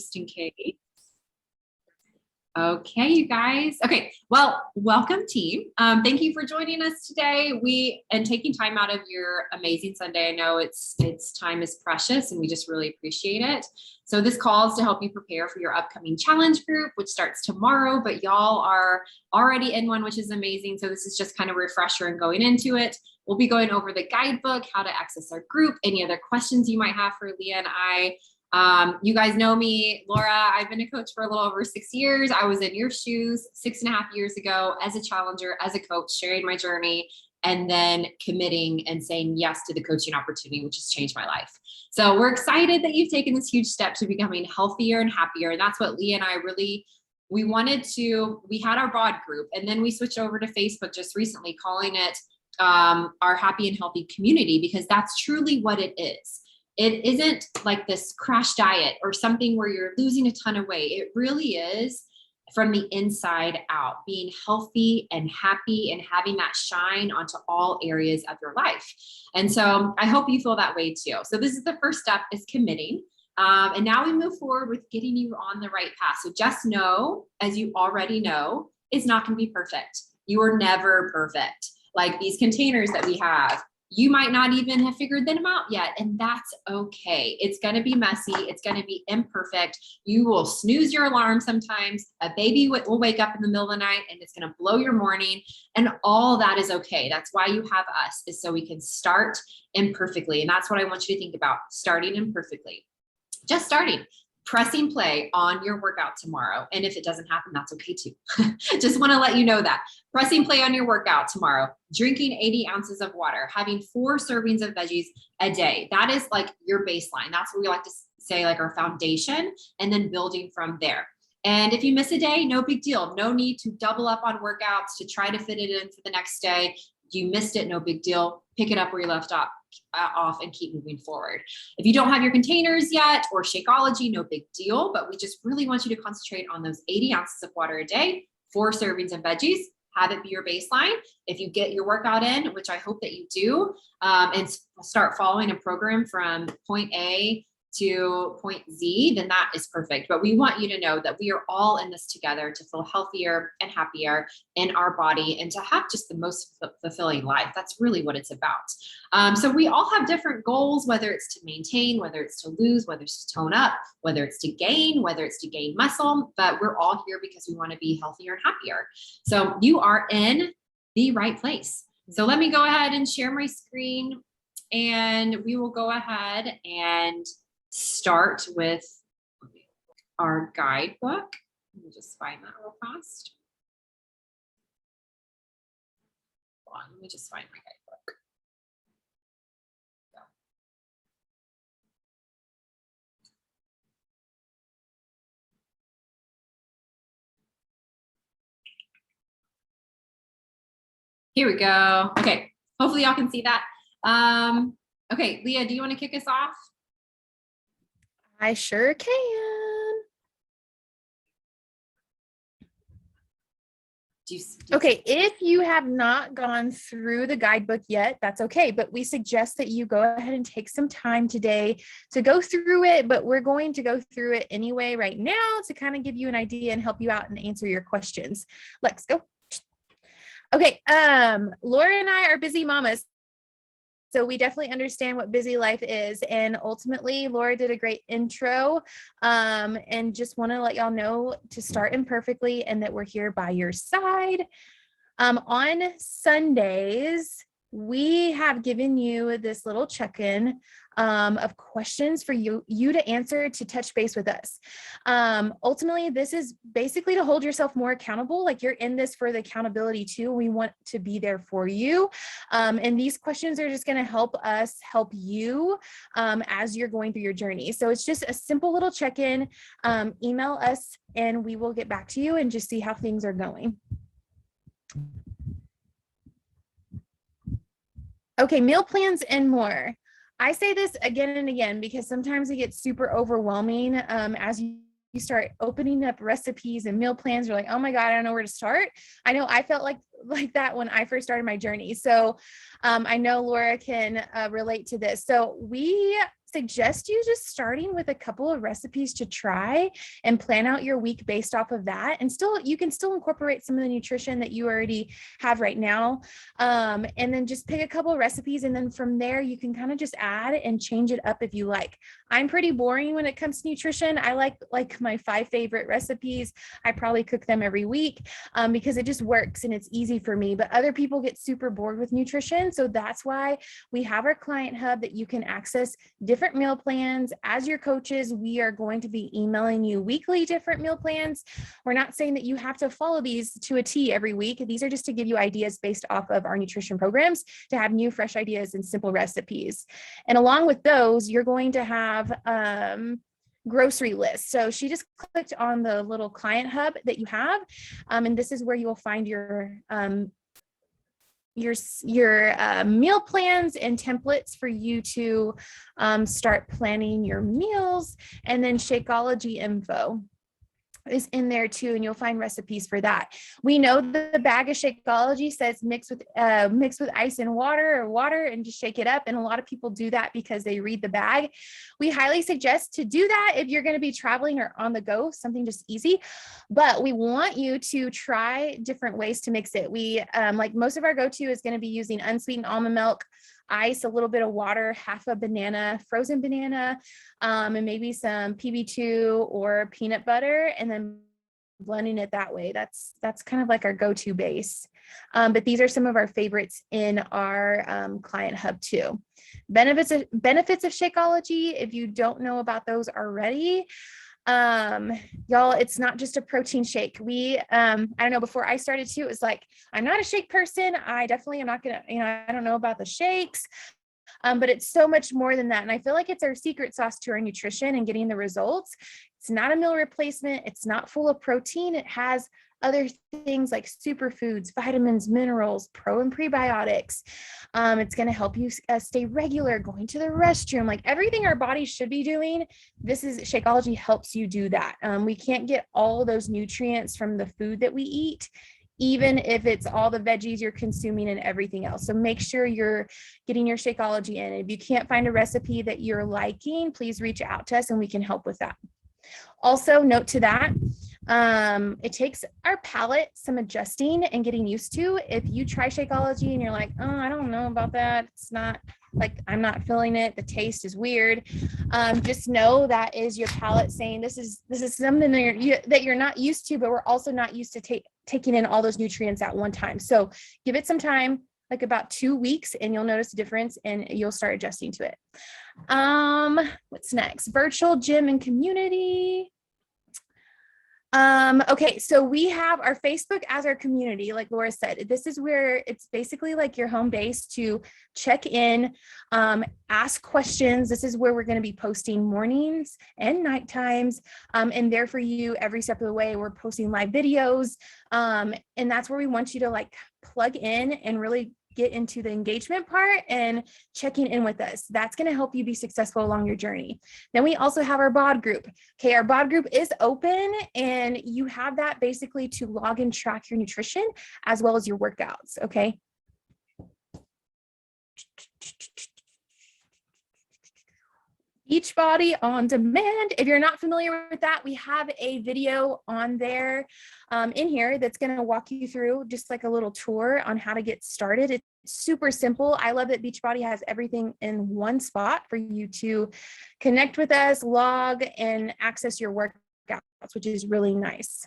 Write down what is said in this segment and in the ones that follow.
just in case. Okay, you guys. Okay, well, welcome team. Thank you for joining us today. And taking time out of your amazing Sunday. I know it's time is precious and we just really appreciate it. So this call is to help you prepare for your upcoming challenge group, which starts tomorrow, but y'all are already in one, which is amazing. So this is just kind of a refresher and going into it. We'll be going over the guidebook, how to access our group, any other questions you might have for Leah and I. You guys know me, Laura. I've been a coach for a little over 6 years. I was in your shoes 6.5 years ago as a challenger, as a coach, sharing my journey, and then committing and saying yes to the coaching opportunity, which has changed my life. So we're excited that you've taken this huge step to becoming healthier and happier. And that's what Leah and I we had our BOD group, and then we switched over to Facebook just recently, calling it our happy and healthy community, because that's truly what it is. It isn't like this crash diet or something where you're losing a ton of weight. It really is from the inside out, being healthy and happy and having that shine onto all areas of your life. And so I hope you feel that way too. So this is the first step, is committing. And now we move forward with getting you on the right path. So just know, as you already know, it's not going to be perfect. You are never perfect. Like these containers that we have, you might not even have figured them out yet, and that's okay. It's going to be messy. It's going to be imperfect. You will snooze your alarm sometimes. A baby will wake up in the middle of the night and it's going to blow your morning, and all that is okay. That's why you have us, is so we can start imperfectly. And that's what I want you to think about, starting imperfectly. Just starting. Pressing play on your workout tomorrow. And if it doesn't happen, that's okay too. Just want to let you know that. Pressing play on your workout tomorrow, drinking 80 ounces of water, having 4 servings of veggies a day. That is like your baseline. That's what we like to say, like our foundation, and then building from there. And if you miss a day, no big deal. No need to double up on workouts to try to fit it in for the next day. You missed it, no big deal. Pick it up where you left off and keep moving forward. If you don't have your containers yet or Shakeology, no big deal, but we just really want you to concentrate on those 80 ounces of water a day, 4 servings of veggies, have it be your baseline. If you get your workout in, which I hope that you do, and start following a program from point A to point Z, then that is perfect. But we want you to know that we are all in this together to feel healthier and happier in our body and to have just the most fulfilling life. That's really what it's about. So we all have different goals, whether it's to maintain, whether it's to lose, whether it's to tone up, whether it's to gain, whether it's to gain muscle, but we're all here because we want to be healthier and happier. So you are in the right place. So let me go ahead and share my screen, and we will go ahead and start with our guidebook. Let me just find that real fast. Hold on, let me just find my guidebook. Here we go. Okay, hopefully y'all can see that. Okay, Leah, do you want to kick us off? I sure can. Okay, if you have not gone through the guidebook yet, that's okay, but we suggest that you go ahead and take some time today to go through it, but we're going to go through it anyway right now to kind of give you an idea and help you out and answer your questions. Let's go. Okay, Laura and I are busy mamas. So we definitely understand what busy life is. And ultimately, Laura did a great intro, and just want to let y'all know to start imperfectly and that we're here by your side. On Sundays, we have given you this little check-in of questions for you to answer, to touch base with us. Ultimately, this is basically to hold yourself more accountable. Like, you're in this for the accountability too. We want to be there for you. And these questions are just going to help us help you as you're going through your journey. So it's just a simple little check-in. Email us and we will get back to you and just see how things are going. Okay, meal plans and more. I say this again and again because sometimes it gets super overwhelming as you start opening up recipes and meal plans. You're like, oh my God, I don't know where to start. I know I felt like that when I first started my journey. So I know Laura can relate to this. So we suggest you just starting with a couple of recipes to try and plan out your week based off of that. And still, you can still incorporate some of the nutrition that you already have right now. And then just pick a couple of recipes. And then from there, you can kind of just add and change it up if you like. I'm pretty boring when it comes to nutrition. I like my 5 favorite recipes. I probably cook them every week because it just works and it's easy for me. But other people get super bored with nutrition. So that's why we have our client hub that you can access different meal plans. As your coaches, we are going to be emailing you weekly different meal plans. We're not saying that you have to follow these to a T every week. These are just to give you ideas based off of our nutrition programs to have new, fresh ideas and simple recipes. And along with those, you're going to have grocery lists. So she just clicked on the little client hub that you have. And this is where you will find your meal plans and templates for you to start planning your meals. And then Shakeology info is in there too, and you'll find recipes for that. We know that the bag of Shakeology says mix with ice and water and just shake it up. And a lot of people do that because they read the bag. We highly suggest to do that if you're going to be traveling or on the go, something just easy. But we want you to try different ways to mix it. We like most of our go-to is going to be using unsweetened almond milk, ice, a little bit of water, half a banana, frozen banana, and maybe some PB2 or peanut butter, and then blending it that way. That's kind of like our go-to base. But these are some of our favorites in our client hub too. Benefits of Shakeology, if you don't know about those already, y'all, it's not just a protein shake. I don't know, before I started too, it was like, I'm not a shake person. I definitely am not gonna, I don't know about the shakes, but it's so much more than that. And I feel like it's our secret sauce to our nutrition and getting the results. It's not a meal replacement. It's not full of protein. It has other things like superfoods, vitamins, minerals, pro and prebiotics. It's going to help you stay regular, going to the restroom, like everything our body should be doing. Shakeology helps you do that. We can't get all those nutrients from the food that we eat, even if it's all the veggies you're consuming and everything else. So make sure you're getting your Shakeology in. If you can't find a recipe that you're liking, please reach out to us and we can help with that. Also, note to that, it takes our palate some adjusting and getting used to. If you try Shakeology and you're like, oh, I don't know about that, it's not like, I'm not feeling it, the taste is weird, just know that is your palate saying this is something that you're not used to, but we're also not used to taking in all those nutrients at one time. So give it some time, like about 2 weeks, and you'll notice a difference and you'll start adjusting to it. What's next? Virtual gym and community. Okay, so we have our Facebook as our community. Like Laura said, this is where it's basically like your home base to check in, ask questions. This is where we're going to be posting mornings and night times. And there for you every step of the way. We're posting live videos. And that's where we want you to like plug in and really get into the engagement part and checking in with us. That's going to help you be successful along your journey. Then we also have our BOD group. Okay, our BOD group is open and you have that basically to log and track your nutrition as well as your workouts. Okay. Beachbody on Demand. If you're not familiar with that, we have a video on there in here that's going to walk you through just like a little tour on how to get started. It's super simple. I love that Beachbody has everything in one spot for you to connect with us, log, and access your workouts, which is really nice.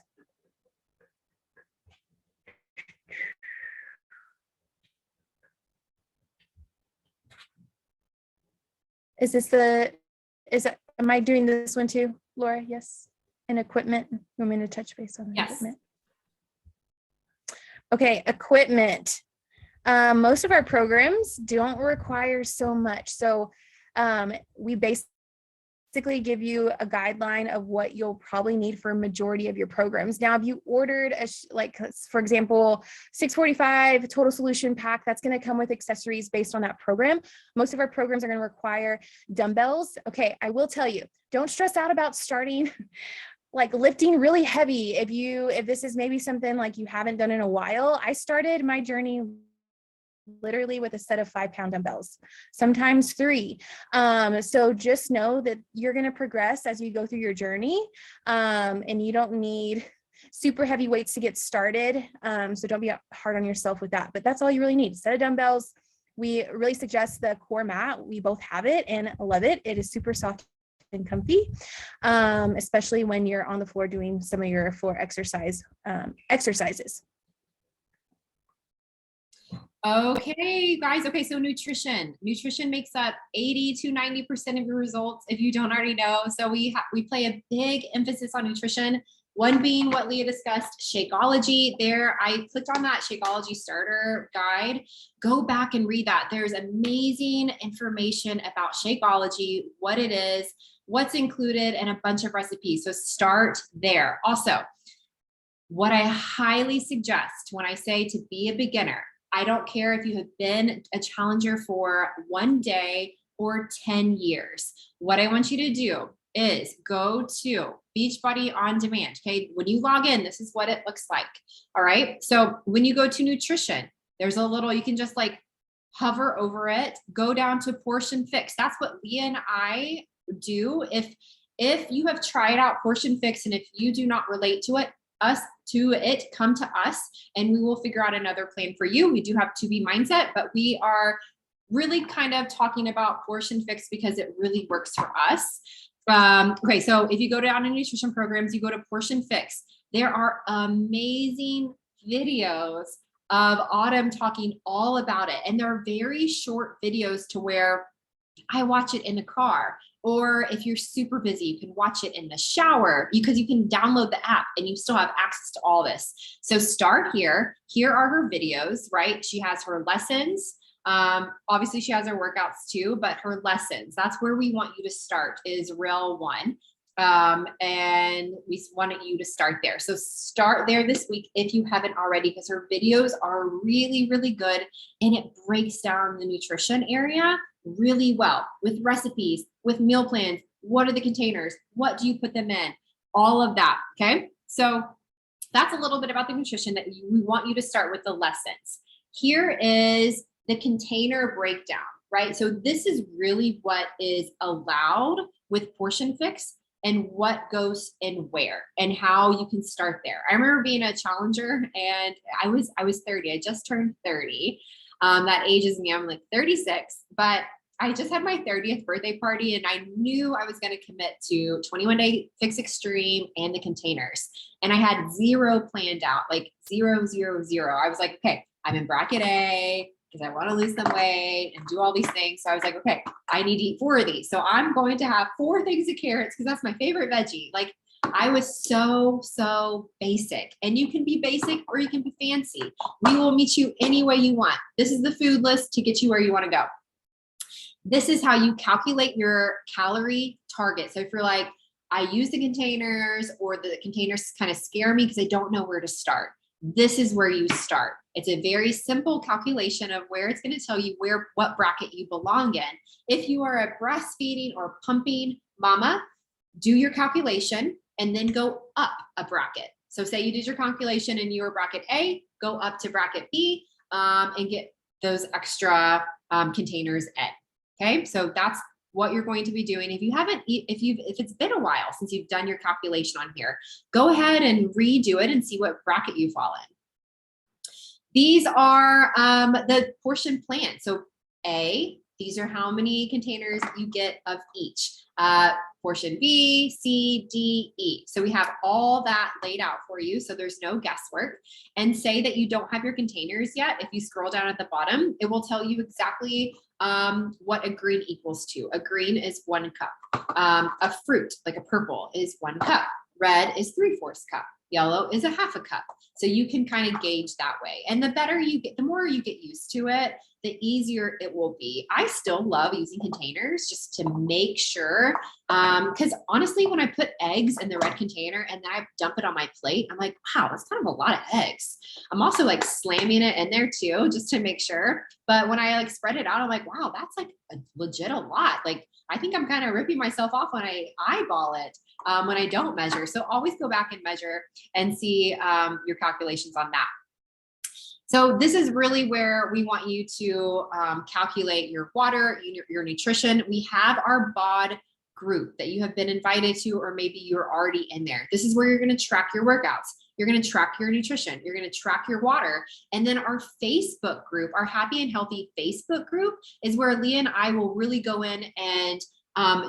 Am I doing this one too, Laura? Yes. And equipment. You want me to touch base on Yes. Equipment? Okay, equipment. Most of our programs don't require so much. So we basically give you a guideline of what you'll probably need for a majority of your programs. Now, if you ordered for example, 645 total solution pack, that's going to come with accessories based on that program. Most of our programs are going to require dumbbells. Okay, I will tell you, don't stress out about starting like lifting really heavy. If this is maybe something like you haven't done in a while. I started my journey literally with a set of 5-pound dumbbells, sometimes 3. So just know that you're going to progress as you go through your journey, and you don't need super heavy weights to get started. So don't be hard on yourself with that, but that's all you really need. Set of dumbbells. We really suggest the core mat. We both have it and love it. It is super soft and comfy, especially when you're on the floor doing some of your floor exercises. Okay, guys. Okay, so nutrition makes up 80 to 90% of your results, if you don't already know. So we play a big emphasis on nutrition. One being what Leah discussed, Shakeology. There, I clicked on that Shakeology starter guide. Go back and read that. There's amazing information about Shakeology, what it is, what's included, and a bunch of recipes. So start there. Also, what I highly suggest when I say to be a beginner, I don't care if you have been a challenger for 1 day or 10 years. What I want you to do is go to Beachbody On Demand. Okay. When you log in, this is what it looks like. All right. So when you go to nutrition, there's a little, you can just like hover over it, go down to Portion Fix. That's what Leah and I do. If you have tried out Portion Fix and if you do not relate to it, come to us and we will figure out another plan for you. We do have 2B Mindset, but we are really kind of talking about Portion Fix because it really works for us. Okay, so if you go down to nutrition programs, you go to Portion Fix. There are amazing videos of Autumn talking all about it. And they're very short videos to where I watch it in the car. Or if you're super busy, you can watch it in the shower because you can download the app and you still have access to all this. So start here. Here are her videos, right? She has her lessons. Obviously she has her workouts too, but her lessons, that's where we want you to start, is Rail 1. And we wanted you to start there. So start there this week if you haven't already, because her videos are really, really good. And it breaks down the nutrition area really well with recipes, with meal plans. What are the containers? What do you put them in? All of that. Okay. So that's a little bit about the nutrition that we want you to start with the lessons. Here is the container breakdown, right? So this is really what is allowed with Portion Fix and what goes in where and how you can start there. I remember being a challenger and I was 30. I just turned 30. That ages me. I'm like 36, but I just had my 30th birthday party and I knew I was going to commit to 21 Day Fix Extreme and the containers. And I had 0 planned out, like 0, 0, 0. I was like, okay, I'm in bracket A because I want to lose some weight and do all these things. So I was like, okay, I need to eat 4 of these. So I'm going to have 4 things of carrots because that's my favorite veggie. Like I was so basic, and you can be basic or you can be fancy. We will meet you any way you want. This is the food list to get you where you want to go. This is how you calculate your calorie target. So if you're like, I use the containers or the containers kind of scare me because I don't know where to start, this is where you start. It's a very simple calculation of where it's going to tell you what bracket you belong in. If you are a breastfeeding or pumping mama, do your calculation and then go up a bracket. So say you did your calculation and you were bracket A, go up to bracket B and get those extra containers in. Okay, so that's what you're going to be doing. If it's been a while since you've done your calculation on here, go ahead and redo it and see what bracket you fall in. These are the portion plan. So A, these are how many containers you get of each. Portion B, C, D, E. So we have all that laid out for you. So there's no guesswork. And say that you don't have your containers yet. If you scroll down at the bottom, it will tell you exactly what a green equals to. A green is 1 cup. A fruit, like a purple, is 1 cup. Red is 3/4 cup. Yellow is a 1/2 cup. So you can kind of gauge that way. And the better you get, the more you get used to it, the easier it will be. I still love using containers just to make sure, because honestly, when I put eggs in the red container and then I dump it on my plate, I'm like, wow, that's kind of a lot of eggs. I'm also like slamming it in there too, just to make sure. But when I like spread it out, I'm like, wow, that's like a legit a lot. Like, I think I'm kind of ripping myself off when I eyeball it, when I don't measure. So always go back and measure and see your calculations on that. So this is really where we want you to calculate your water, your nutrition. We have our BOD group that you have been invited to, or maybe you're already in there. This is where you're going to track your workouts. You're going to track your nutrition. You're going to track your water. And then our Facebook group, our Happy and Healthy Facebook group, is where Leah and I will really go in and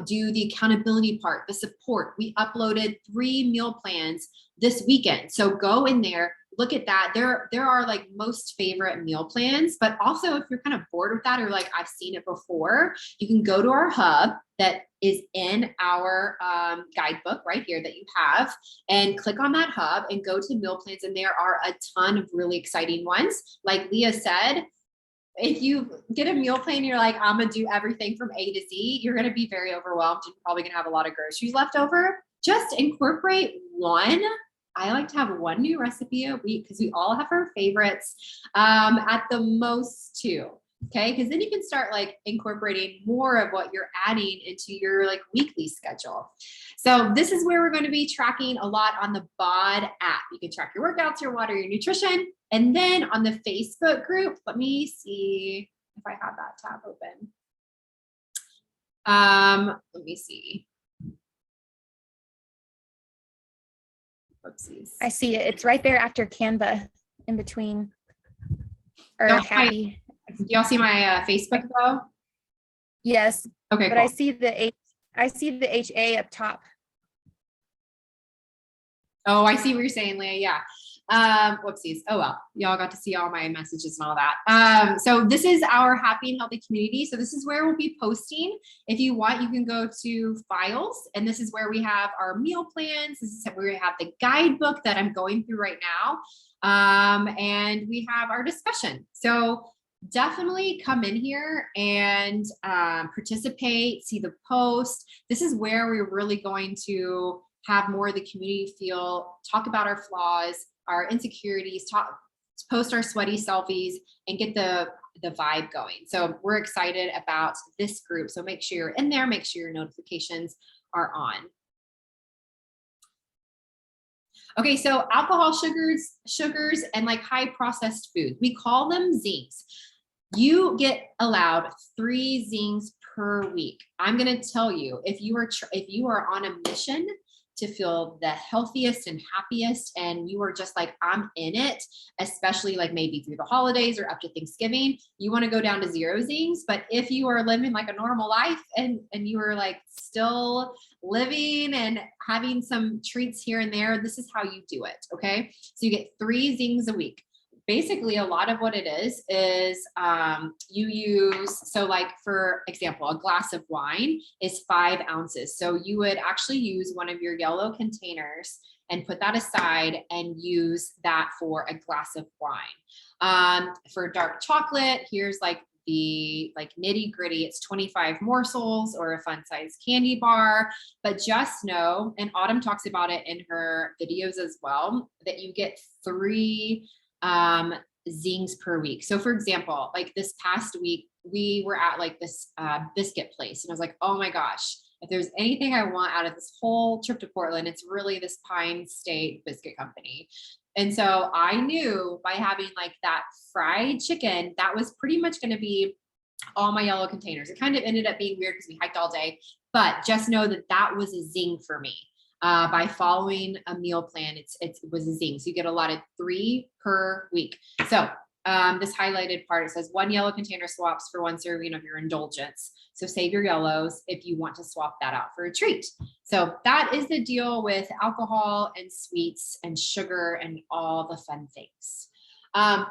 do the accountability part, the support. We uploaded 3 meal plans this weekend. So go in there, look at that. There are like most favorite meal plans, but also if you're kind of bored with that, or like I've seen it before, you can go to our hub that is in our guidebook right here that you have, and click on that hub and go to meal plans. And there are a ton of really exciting ones. Like Leah said, if you get a meal plan, you're like, I'm gonna do everything from A to Z, you're gonna be very overwhelmed. You're probably gonna have a lot of groceries left over. Just incorporate one. I like to have 1 new recipe a week because we all have our favorites, at the most 2. Okay, because then you can start like incorporating more of what you're adding into your like weekly schedule. So this is where we're going to be tracking a lot on the BOD app. You can track your workouts, your water, your nutrition. And then on the Facebook group, let me see if I have that tab open. Let me see. Oopsies. I see it. It's right there after Canva, in between. Or Don't Happy. Do y'all see my Facebook though? Yes, Okay, but cool. I see the HA up top. Oh, I see what you're saying, Leah. Yeah. Whoopsies. Oh, well, y'all got to see all my messages and all that. So this is our Happy and Healthy community. So this is where we'll be posting. If you want, you can go to files, and this is where we have our meal plans. This is where we have the guidebook that I'm going through right now. And we have our discussion. So definitely come in here and participate, see the post. This is where we're really going to have more of the community feel, talk about our flaws, our insecurities, post our sweaty selfies, and get the vibe going. So we're excited about this group. So make sure you're in there, make sure your notifications are on. Okay, so alcohol, sugars, and like high processed foods, we call them zings. You get allowed 3 zings per week. I'm going to tell you, if you are on a mission to feel the healthiest and happiest, and you are just like, I'm in it, especially like maybe through the holidays or up to Thanksgiving, you want to go down to 0 zings. But if you are living like a normal life and you are like still living and having some treats here and there, this is how you do it. Okay, so you get 3 zings a week. Basically, a lot of what it is you use, so like for example, a glass of wine is 5 ounces. So you would actually use one of your yellow containers and put that aside and use that for a glass of wine. For dark chocolate, here's like the nitty gritty, it's 25 morsels or a fun size candy bar. But just know, and Autumn talks about it in her videos as well, that you get 3 zings per week. So for example, like this past week, we were at like this biscuit place, and I was like, oh my gosh, if there's anything I want out of this whole trip to Portland, it's really this Pine State Biscuit Company. And so I knew by having like that fried chicken, that was pretty much going to be all my yellow containers. It kind of ended up being weird because we hiked all day, but just know that that was a zing for me. By following a meal plan, it was a zing. So you get allotted 3 per week. So this highlighted part, it says 1 yellow container swaps for 1 serving of your indulgence. So save your yellows if you want to swap that out for a treat. So that is the deal with alcohol and sweets and sugar and all the fun things.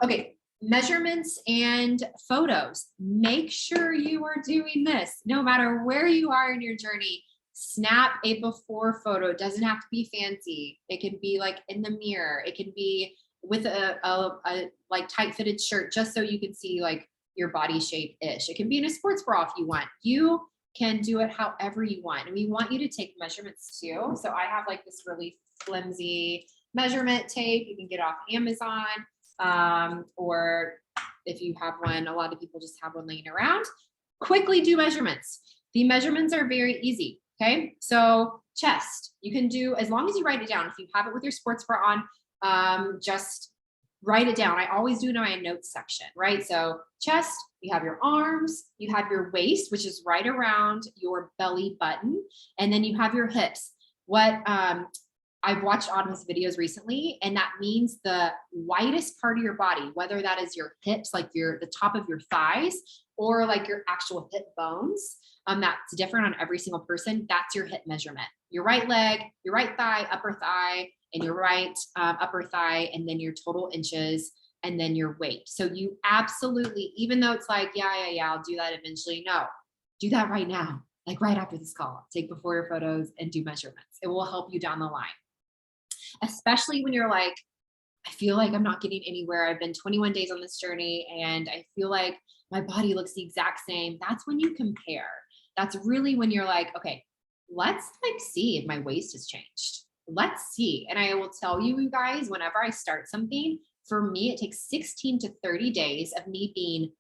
Okay, measurements and photos. Make sure you are doing this no matter where you are in your journey. Snap a before photo. It doesn't have to be fancy. It can be like in the mirror. It can be with a like tight fitted shirt, just so you can see like your body shape ish. It can be in a sports bra if you want. You can do it however you want. And we want you to take measurements too. So I have like this really flimsy measurement tape. You can get off Amazon, or if you have one, a lot of people just have one laying around. Quickly do measurements. The measurements are very easy. Okay, so chest, you can do, as long as you write it down. If you have it with your sports bra on, just write it down. I always do it in my notes section, right? So chest, you have your arms, you have your waist, which is right around your belly button, and then you have your hips. What I've watched Autumn's videos recently, and that means the widest part of your body, whether that is your hips, like the top of your thighs, or like your actual hip bones. That's different on every single person. That's your hip measurement. Your right leg, your right thigh, upper thigh, and your right upper thigh, and then your total inches, and then your weight. So you absolutely, even though it's like, yeah, I'll do that eventually. No, do that right now, like right after this call. Take before your photos and do measurements. It will help you down the line, especially when you're like, I feel like I'm not getting anywhere. I've been 21 days on this journey and I feel like my body looks the exact same. That's when you compare. That's really when you're like, okay, let's like see if my waist has changed. Let's see. And I will tell you, you guys, whenever I start something, for me, it takes 16 to 30 days of me being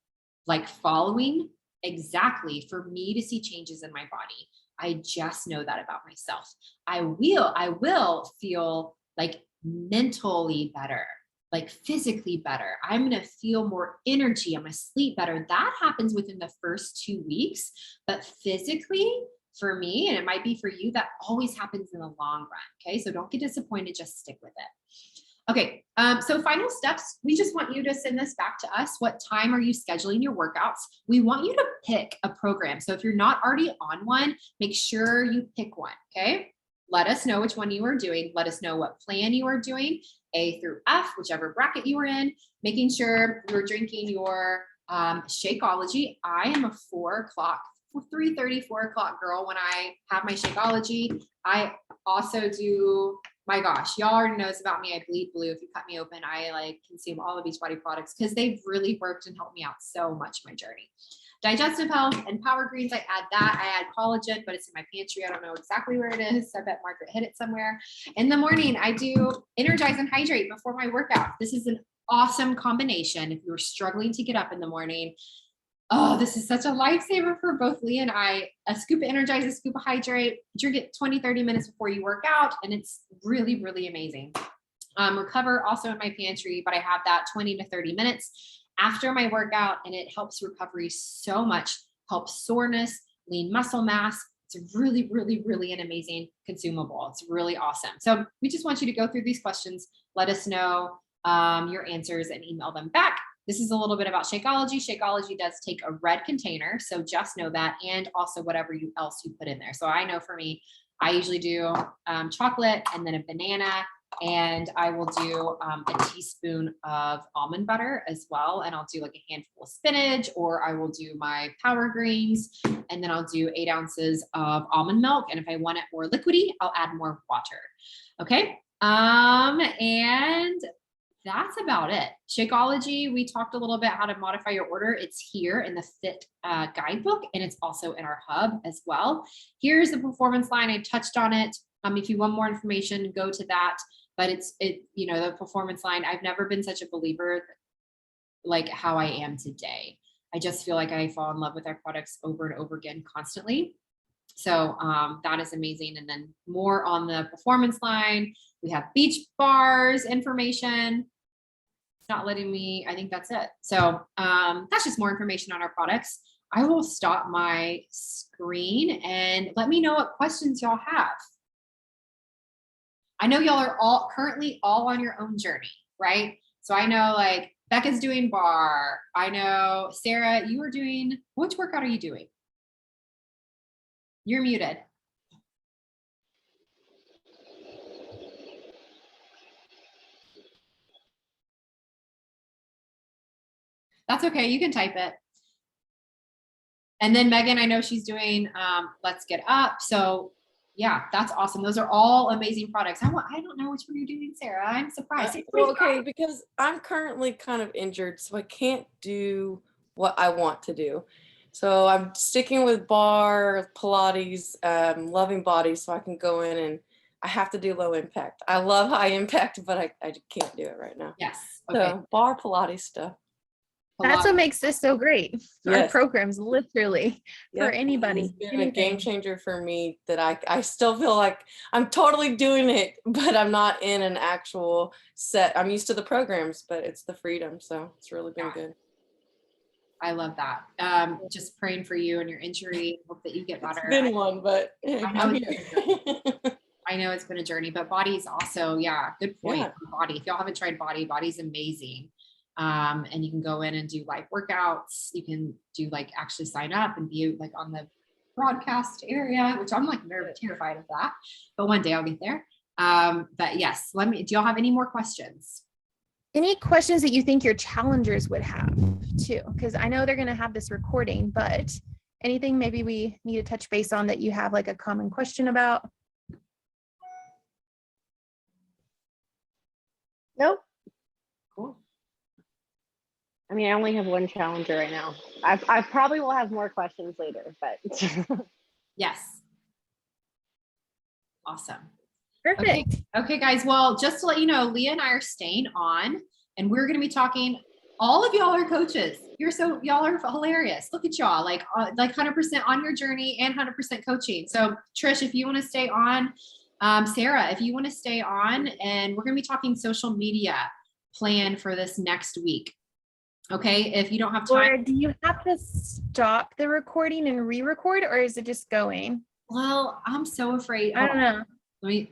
like following exactly for me to see changes in my body. I just know that about myself. I will feel like mentally better, like physically better. I'm going to feel more energy. I'm going to sleep better. That happens within the first 2 weeks, but physically for me, and it might be for you, that always happens in the long run. Okay. So don't get disappointed. Just stick with it. Okay. So final steps, we just want you to send this back to us. What time are you scheduling your workouts? We want you to pick a program. So if you're not already on one, make sure you pick one. Okay. Let us know which one you are doing. Let us know what plan you are doing, A through F, whichever bracket you are in, making sure you're drinking your Shakeology. I am a 3:30, 4 o'clock girl when I have my Shakeology. I also do, my gosh, y'all already knows about me. I bleed blue. If you cut me open, I like consume all of Beachbody products because they've really worked and helped me out so much in my journey. Digestive health and Power Greens, I add that. I add collagen, but it's in my pantry. I don't know exactly where it is. I bet Margaret hid it somewhere. In the morning, I do Energize and Hydrate before my workout. This is an awesome combination if you're struggling to get up in the morning. Oh, this is such a lifesaver for both Lee and I. A scoop of Energize, a scoop of Hydrate. Drink it 20, 30 minutes before you work out, and it's really, really amazing. Recover also in my pantry, but I have that 20 to 30 minutes after my workout, and it helps recovery so much, helps soreness, lean muscle mass. It's really, really, really an amazing consumable. It's really awesome. So we just want you to go through these questions, let us know your answers and email them back. This is a little bit about Shakeology. Shakeology does take a red container, so just know that, and also whatever else you put in there. So I know for me, I usually do chocolate and then a banana, and I will do a teaspoon of almond butter as well. And I'll do like a handful of spinach, or I will do my Power Greens, and then I'll do 8 ounces of almond milk. And if I want it more liquidy, I'll add more water. Okay. And that's about it. Shakeology, we talked a little bit how to modify your order. It's here in the Fit guidebook, and it's also in our hub as well. Here's the performance line. I touched on it. If you want more information, go to that. But the performance line, I've never been such a believer like how I am today. I just feel like I fall in love with our products over and over again constantly. So that is amazing. And then more on the performance line, we have beach bars information. It's not letting me, I think that's it. So that's just more information on our products. I will stop my screen and let me know what questions y'all have. I know y'all are currently all on your own journey, right? So I know like Becca's doing bar. I know Sarah, you are doing, which workout are you doing? You're muted. That's okay. You can type it. And then Megan, I know she's doing Let's Get Up. So yeah, that's awesome. Those are all amazing products. I don't know which one you're doing, Sarah. I'm surprised. Well, okay, because I'm currently kind of injured, so I can't do what I want to do. So I'm sticking with bar, Pilates, Loving Body, so I can go in and I have to do low impact. I love high impact, but I can't do it right now. Yes. Okay. So bar, Pilates stuff. That's what makes this so great. Our Yes. programs, literally, for Yep, anybody. It's been a game anything. changer for me that I still feel like I'm totally doing it, but I'm not in an actual set. I'm used to the programs, but it's the freedom. So it's really been Yeah. good. I love that. Just praying for you and your injury. Hope that you get better. It's been one, but I'm here. I know it's been a journey, but Body's also, yeah, good point. Yeah. Body. If y'all haven't tried Body, Body's amazing. And you can go in and do live workouts. You can do like actually sign up and be like on the broadcast area, which I'm like very terrified of that. But one day I'll get there. But yes, do y'all have any more questions? Any questions that you think your challengers would have too? Because I know they're going to have this recording, but anything maybe we need to touch base on that you have like a common question about? Nope. Cool. I mean, I only have one challenger right now. I probably will have more questions later, but Yes. Awesome. Perfect. Okay, guys. Well, just to let you know, Leah and I are staying on, and we're going to be talking. All of y'all are coaches. Y'all are hilarious. Look at y'all, like 100% on your journey and 100% coaching. So, Trish, if you want to stay on, Sarah, if you want to stay on, and we're going to be talking social media plan for this next week. Okay, if you don't have time. Or do you have to stop the recording and re-record, or is it just going? Well, I'm so afraid. I don't know. Let me